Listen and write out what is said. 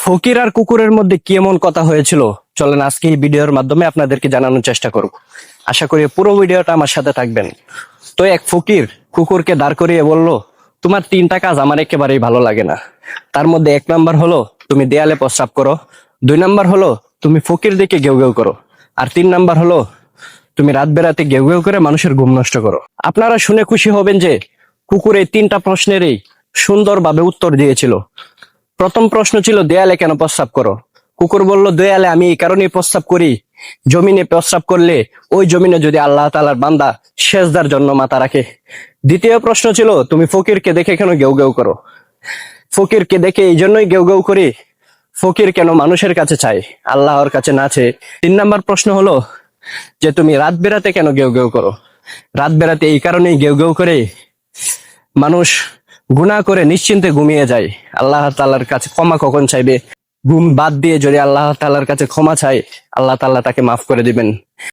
ফকির আর কুকুরের মধ্যে কি এমন কথা হয়েছিল, চলেন আজকে এই ভিডিওর মাধ্যমে আপনাদেরকে জানানোর চেষ্টা করব। আশা করি পুরো ভিডিওটা আমার সাথে থাকবেন। তো এক ফকির কুকুরকে দাঁড় করিয়ে বলল, তোমার তিনটা কাজ আমার একেবারেই ভালো লাগে না। তার মধ্যে এক নাম্বার হলো তুমি দেয়ালে প্রস্রাব করো, দুই নাম্বার হলো তুমি ফকির দিকে ঘেউ ঘেউ করো, আর তিন নাম্বার হলো তুমি রাত বেরাতে ঘেউ ঘেউ করে মানুষের ঘুম নষ্ট করো। আপনারা শুনে খুশি হবেন যে কুকুর এই তিনটা প্রশ্নেরই সুন্দরভাবে উত্তর দিয়েছিল। প্রথম প্রশ্ন ছিল দেয়ালে কেন প্রস্রাব করো। কুকুর বলল, দেয়ালে আমি এই কারণেই প্রস্রাব করি, জমিনে প্রস্রাব করলে ওই জমিনে যদি আল্লাহ তাআলার বান্দা সেজদার জন্য মাথা রাখে। দ্বিতীয় প্রশ্ন ছিল তুমি ফকিরকে দেখে কেন গেউ গেউ করো। ফকিরকে দেখে এই জন্যই গেউ গেউ করি, ফকির কেন মানুষের কাছে চায়, আল্লাহর কাছে না চেয়ে। তিন নাম্বার প্রশ্ন হলো যে তুমি রাত বেরাতে কেন গেউ গেউ করো। রাত বেরাতে এই কারণেই গেউ গেউ করে মানুষ গুনাহ করে নিশ্চিন্তে ঘুমিয়ে যায়, আল্লাহ তাআলার কাছে ক্ষমা কখন চাইবে। ঘুম বাদ দিয়ে যদি আল্লাহ তাআলার কাছে ক্ষমা চায়, আল্লাহ তাআলা তাকে মাফ করে দিবেন।